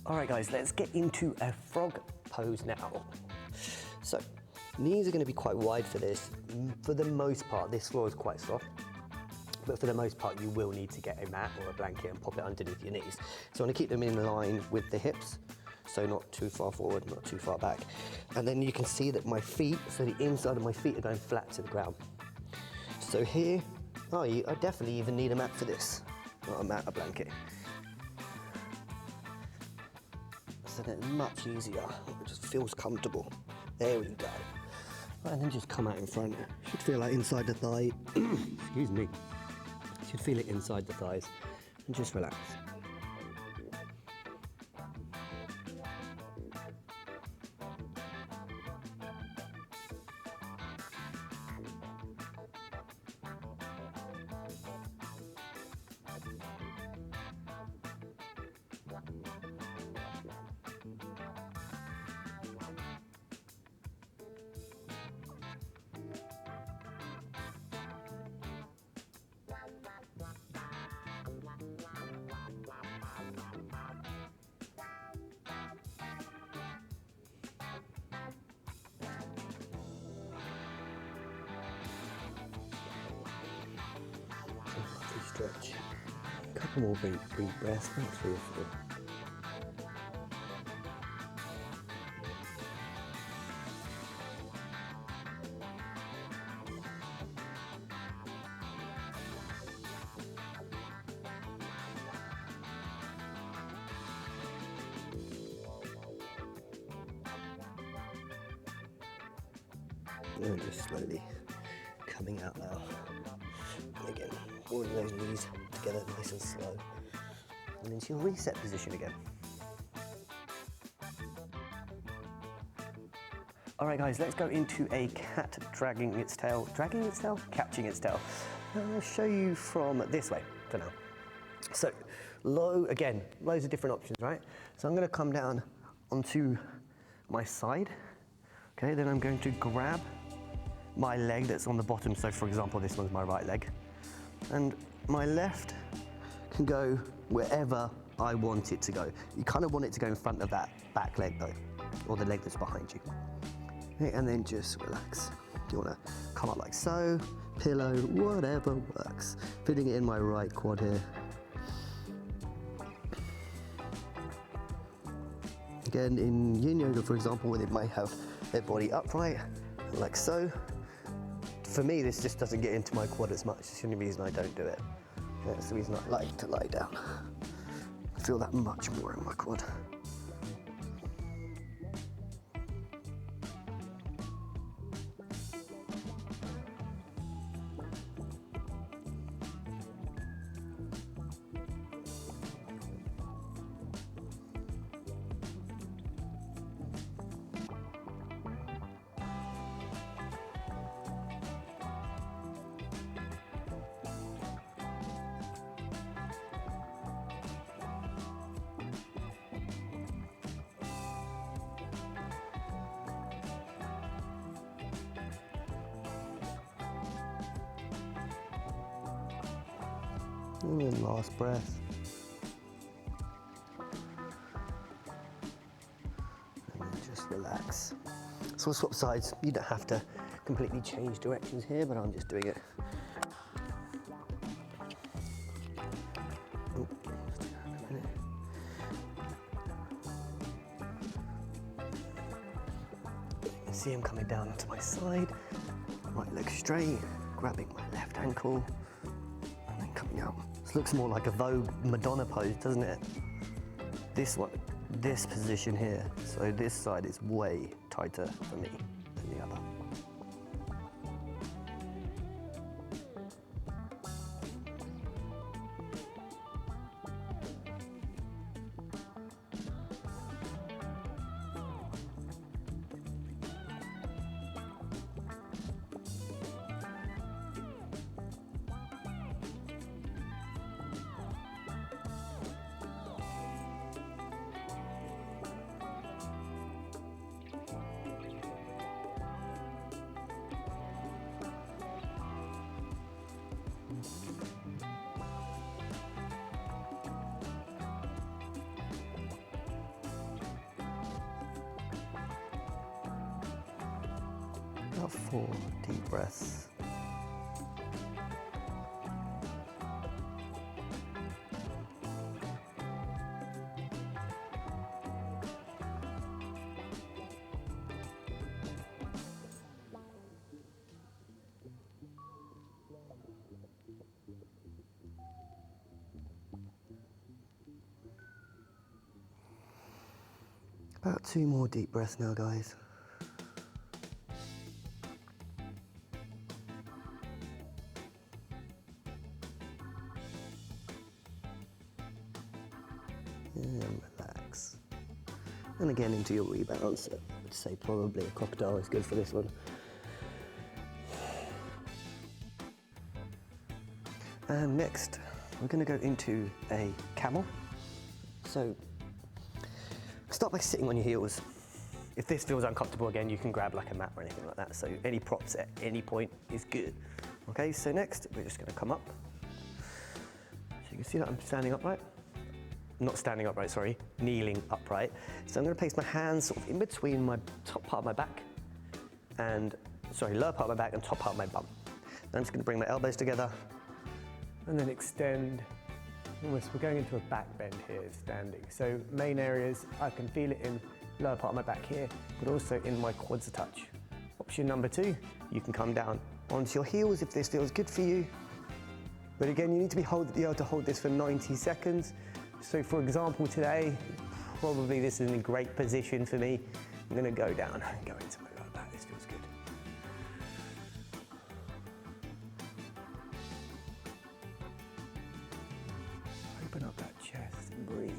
All right, guys, let's get into a frog pose now. So, knees are going to be quite wide for this. For the most part, this floor is quite soft, but for the most part, you will need to get a mat or a blanket and pop it underneath your knees. So I want to keep them in line with the hips, so not too far forward, not too far back. And then you can see that my feet, so the inside of my feet are going flat to the ground. So here, I definitely even need a mat for this. Not a mat, a blanket. So then it's much easier, it just feels comfortable. There we go. And then just come out in front. Should feel like inside the thigh, excuse me. Should feel it inside the thighs, and just relax. Stretch. A couple more deep breaths, about 3 or 4. And just slowly coming out now. And again, all of those knees together nice and slow. And into your reset position again. All right, guys, let's go into a cat dragging its tail. Dragging its tail? Catching its tail. I'll show you from this way for now. So, low, again, loads of different options, right? So I'm gonna come down onto my side. Okay, then I'm going to grab my leg that's on the bottom. So for example, this one's my right leg. And my left can go wherever I want it to go. You kind of want it to go in front of that back leg though, or the leg that's behind you. Okay, and then just relax. Do you want to come up like so, pillow, whatever works. Fitting it in my right quad here. Again, in yin yoga, for example, where they might have their body upright, like so. For me, this just doesn't get into my quad as much. It's the only reason I don't do it. That's the reason I like to lie down. I feel that much more in my quad. And then last breath. And then just relax. So we'll swap sides. You don't have to completely change directions here, but I'm just doing it. Oh, just a minute. See him coming down onto my side. Right leg straight, grabbing my left ankle, and then coming out. This looks more like a Vogue Madonna pose, doesn't it? This one, this position here. So this side is way tighter for me than the other. About 4 deep breaths. About 2 more deep breaths now, guys. And relax. And again into your rebound, so I would say probably a crocodile is good for this one. And next, we're going to go into a camel. So start by sitting on your heels. If this feels uncomfortable again, you can grab like a mat or anything like that. So any props at any point is good. Okay, so next, we're just going to come up. So you can see that I'm standing upright. Not standing upright, sorry, kneeling upright. So I'm going to place my hands sort of in between my top part of my back and, lower part of my back and top part of my bum. Then I'm just going to bring my elbows together and then extend. Almost, we're going into a back bend here, standing. So main areas, I can feel it in lower part of my back here, but also in my quads a touch. Option number 2, you can come down onto your heels if this feels good for you. But again, you need to be able to hold this for 90 seconds. So for example, today, probably this isn't a great position for me. I'm gonna go down and go into my lower back. This feels good. Open up that chest and breathe.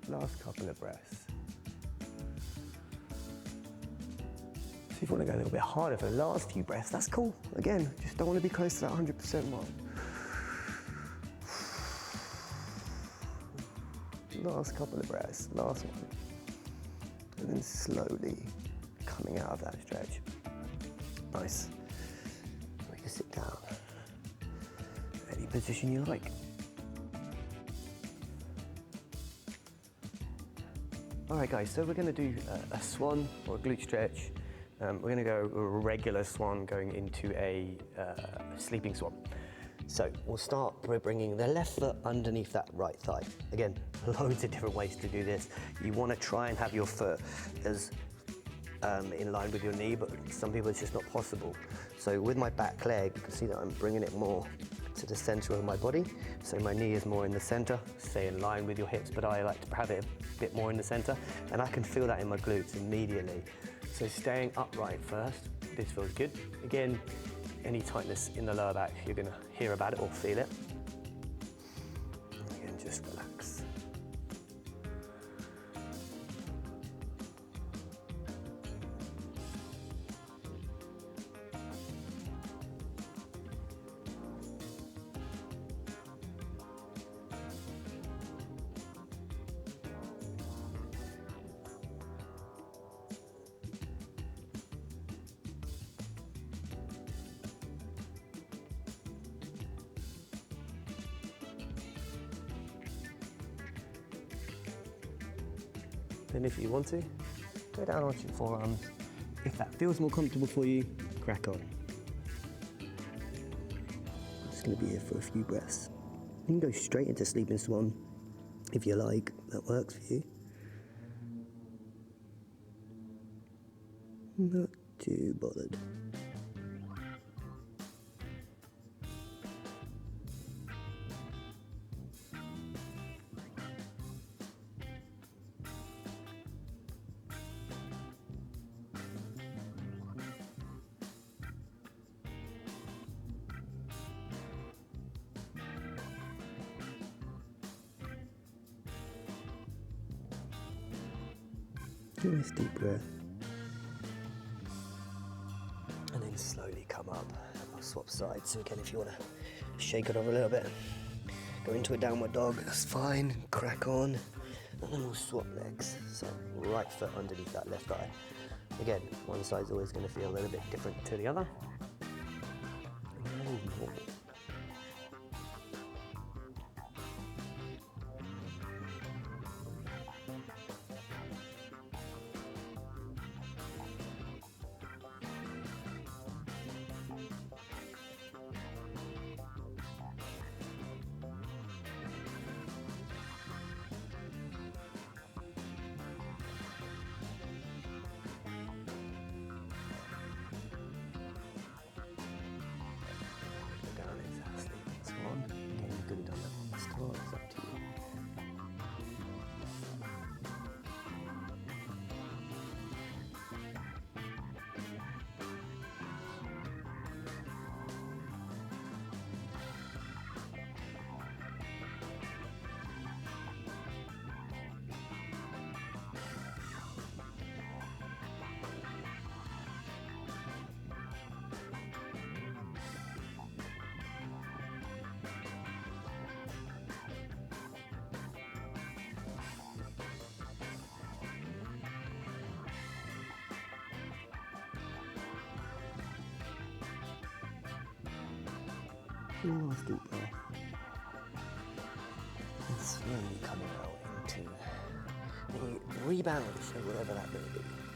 Last couple of breaths. So if you want to go a little bit harder for the last few breaths, that's cool. Again, just don't want to be close to that 100% mark. Last couple of breaths, last one. And then slowly coming out of that stretch. Nice. We can sit down. Any position you like. All right guys, so we're going to do a swan or a glute stretch. We're going to go a regular swan going into a sleeping swan. So we'll start by bringing the left foot underneath that right thigh. Again, loads of different ways to do this. You want to try and have your foot as in line with your knee, but some people it's just not possible. So with my back leg, you can see that I'm bringing it more to the center of my body. So my knee is more in the center, stay in line with your hips, but I like to have it a bit more in the center, and I can feel that in my glutes immediately. So staying upright first, this feels good. Again, any tightness in the lower back, you're gonna hear about it or feel it. Again, just relax. Then if you want to, go down onto your forearms. If that feels more comfortable for you, crack on. I'm just going to be here for a few breaths. You can go straight into sleeping swan if you like, that works for you. Not too bothered. Nice deep breath. come up. I'll swap sides. So again, if you want to shake it off a little bit, go into a downward dog, that's fine, crack on, and then we'll swap legs. So right foot underneath that left thigh. Again, one side's always going to feel a little bit different to the other. Last deep breath. And slowly coming out into the rebound, so whatever that may be.